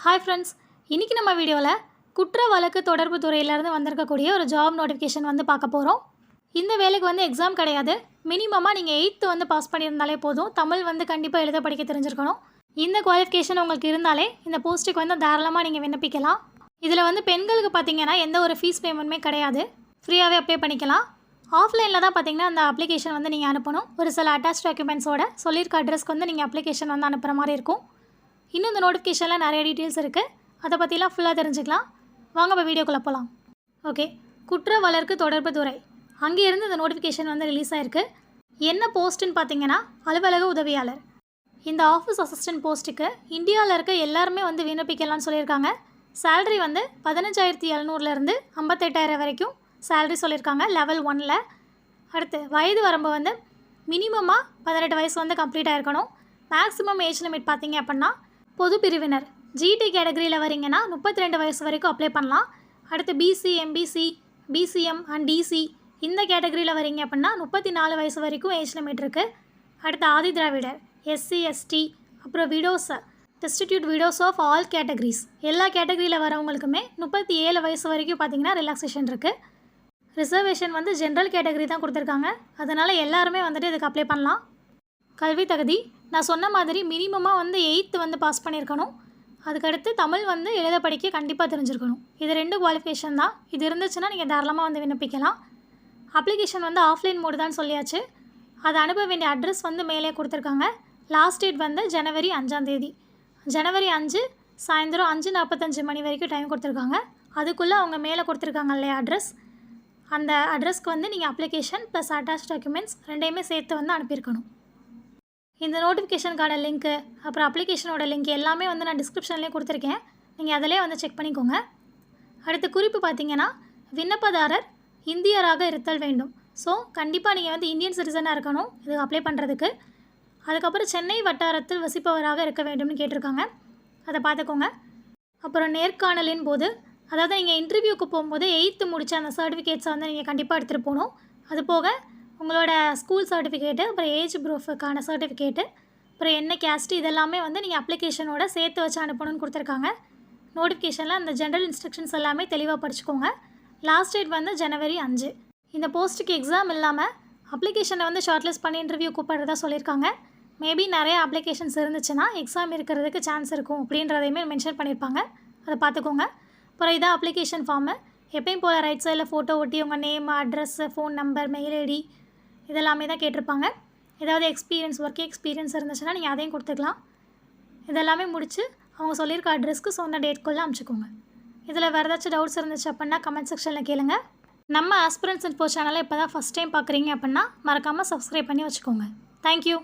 Hi friends, இன்றைக்கி நம்ம வீடியோவில் குற்ற வழக்கு தொடர்பு துறையிலேருந்து வந்திருக்கக்கூடிய ஒரு ஜாப் நோட்டிஃபிகேஷன் வந்து பார்க்க போகிறோம். இந்த வேலைக்கு வந்து எக்ஸாம் கிடையாது. மினிமமாக நீங்கள் 8th வந்து பாஸ் பண்ணியிருந்தாலே போதும். தமிழ் வந்து கண்டிப்பாக எழுத படிக்க தெரிஞ்சிருக்கணும். இந்த குவாலிஃபிகேஷன் உங்களுக்கு இருந்தாலே இந்த போஸ்ட்டுக்கு வந்து தாராளமாக நீங்கள் விண்ணப்பிக்கலாம். இதில் வந்து பெண்களுக்கு பார்த்திங்கன்னா எந்த ஒரு ஃபீஸ் பேமெண்ட்டுமே கிடையாது. ஃப்ரீயாகவே அப்ளை பண்ணிக்கலாம். ஆஃப்லைனில் தான் பார்த்திங்கன்னா அந்த அப்ளிகேஷன் வந்து நீங்கள் அனுப்பணும். ஒரு சில அட்டாச் டாக்குமெண்ட்ஸோட சொல்லியிருக்க அட்ரஸ்க்கு வந்து நீங்கள் அப்ளிகேஷன் வந்து அனுப்புகிற மாதிரி இருக்கும். இன்னும் இந்த நோட்டிஃபிகேஷனில் நிறைய டீட்டெயில்ஸ் இருக்குது. அதை பற்றிலாம் ஃபுல்லாக தெரிஞ்சுக்கலாம். வாங்க இப்போ வீடியோக்குள்ளே போகலாம். ஓகே, குற்ற வழக்கு தொடர்பு துறை அங்கேருந்து இந்த நோட்டிஃபிகேஷன் வந்து ரிலீஸ் ஆகிருக்கு. என்ன போஸ்ட்டுன்னு பார்த்தீங்கன்னா அலுவலக உதவியாளர். இந்த ஆஃபீஸ் அசிஸ்டன்ட் போஸ்ட்டுக்கு இந்தியாவில் இருக்க எல்லாருமே வந்து விண்ணப்பிக்கலாம்னு சொல்லியிருக்காங்க. சேலரி வந்து 15,700லேருந்து 58,000 வரைக்கும் சேலரி சொல்லியிருக்காங்க லெவல் 1ல். அடுத்து வயது வரம்பு வந்து மினிமமாக 18 வயசு வந்து கம்ப்ளீட் ஆகிருக்கணும். மேக்ஸிமம் ஏஜ் லிமிட் பார்த்தீங்க அப்படின்னா பொது பிரிவினர் ஜிடி கேட்டகரியில் வரீங்கன்னா 32 வயசு வரைக்கும் அப்ளை பண்ணலாம். அடுத்து BC, MBC, BCM and DC இந்த கேட்டகரியில் வரீங்க அப்படின்னா 34 வயசு வரைக்கும் ஏஜ் லிமிட் இருக்குது. அடுத்து ஆதி திராவிடர், எஸ்சி, எஸ்டி, அப்புறம் widows, destitute widows of all categories எல்லா கேட்டகரியில் வரவங்களுக்குமே 37 வயசு வரைக்கும் பார்த்திங்கன்னா ரிலாக்ஸேஷன் இருக்குது. ரிசர்வேஷன் வந்து ஜென்ரல் கேட்டகரி தான் கொடுத்துருக்காங்க. அதனால் எல்லாருமே வந்துட்டு இதுக்கு அப்ளை பண்ணலாம். கல்வி தகுதி நான் சொன்ன மாதிரி மினிமமாக வந்து 8th வந்து பாஸ் பண்ணியிருக்கணும். அதுக்கடுத்து தமிழ் வந்து எழுத படிக்க கண்டிப்பாக தெரிஞ்சிருக்கணும். இது 2 குவாலிஃபிகேஷன் தான். இது இருந்துச்சுன்னா நீங்கள் தாராளமாக வந்து விண்ணப்பிக்கலாம். அப்ளிகேஷன் வந்து ஆஃப்லைன் மோடு தான் சொல்லியாச்சு. அதை அனுப்ப வேண்டிய அட்ரஸ் வந்து மேலே கொடுத்துருக்காங்க. லாஸ்ட் டேட் வந்து ஜனவரி 5 ஜனவரி 5 சாயந்தரம் 5:45 மணி வரைக்கும் டைம் கொடுத்துருக்காங்க. அதுக்குள்ளே அவங்க மேலே கொடுத்துருக்காங்க இல்லையா அட்ரஸ், அந்த அட்ரஸ்க்கு வந்து நீங்கள் அப்ளிகேஷன் ப்ளஸ் அட்டாச் டாக்குமெண்ட்ஸ் ரெண்டையுமே சேர்த்து வந்து அனுப்பியிருக்கணும். இந்த நோட்டிஃபிகேஷனுக்கான லிங்க்கு அப்புறம் அப்ளிகேஷனோட லிங்க் எல்லாமே வந்து நான் டிஸ்கிரிப்ஷன்லேயே கொடுத்துருக்கேன். நீங்கள் அதிலே வந்து செக் பண்ணிக்கோங்க. அடுத்த குறிப்பு பார்த்தீங்கன்னா விண்ணப்பதாரர் இந்தியராக இருத்தல் வேண்டும். ஸோ கண்டிப்பாக நீங்கள் வந்து இந்தியன் சிட்டிசனாக இருக்கணும் இது அப்ளை பண்ணுறதுக்கு. அதுக்கப்புறம் சென்னை வட்டாரத்தில் வசிப்பவராக இருக்க வேண்டும்னு கேட்டிருக்காங்க. அதை பார்த்துக்கோங்க. அப்புறம் நேர்காணலின் போது, அதாவது நீங்கள் இன்டர்வியூக்கு போகும்போது 8th முடித்த அந்த சர்டிஃபிகேட்ஸை வந்து நீங்கள் கண்டிப்பாக எடுத்துகிட்டு போகணும். அது போக உங்களோட ஸ்கூல் சர்டிஃபிகேட்டு, அப்புறம் ஏஜ் ப்ரூஃபுக்கான சர்டிஃபிகேட்டு, அப்புறம் என்ன கேஸ்ட்டு இதெல்லாமே வந்து நீங்கள் அப்ளிகேஷனோட சேர்த்து வச்சு அனுப்பணும்னு கொடுத்துருக்காங்க. நோட்டிஃபிகேஷனில் அந்த ஜென்ரல் இன்ஸ்ட்ரக்ஷன்ஸ் எல்லாமே தெளிவாக படிச்சுக்கோங்க. லாஸ்ட் டேட் வந்து ஜனவரி 5. இந்த போஸ்ட்டுக்கு எக்ஸாம் இல்லாமல் அப்ளிகேஷனை வந்து ஷார்ட்லிஸ்ட் பண்ணி இன்டர்வியூ கூப்பிட்றதா சொல்லியிருக்காங்க. மேபி நிறைய அப்ளிகேஷன்ஸ் இருந்துச்சுன்னா எக்ஸாம் இருக்கிறதுக்கு சான்ஸ் இருக்கும் அப்படின்றதையுமே மென்ஷன் பண்ணியிருப்பாங்க. அதை பார்த்துக்கோங்க. அப்புறம் இதான் அப்ளிகேஷன் ஃபார்மு. எப்பயும் போல் ரைட் சைடில் ஃபோட்டோ ஒட்டி உங்கள் name, address, phone number, mail ID இதெல்லாமே தான் கேட்டிருப்பாங்க. ஏதாவது எக்ஸ்பீரியன்ஸ், ஒர்க் எக்ஸ்பீரியன்ஸ் இருந்துச்சுன்னா நீங்கள் அதையும் கொடுத்துக்கலாம். இதெல்லாமே முடித்து அவங்க சொல்லியிருக்க அட்ரஸ்க்கு சொன்ன டேட்குள்ளே அனுப்பிச்சிக்கோங்க. இதில் வேறு ஏதாச்சும் டவுட்ஸ் இருந்துச்சு அப்படின்னா கமெண்ட் செக்ஷனில் கேளுங்க. நம்ம ஆஸ்பிரன்ட்ஸ் இன்ஃபோ சேனலை இப்போ தான் ஃபஸ்ட் டைம் பார்க்குறீங்க அப்படின்னா மறக்காமல் சப்ஸ்கிரைப் பண்ணி வச்சுக்கோங்க. தேங்க்யூ.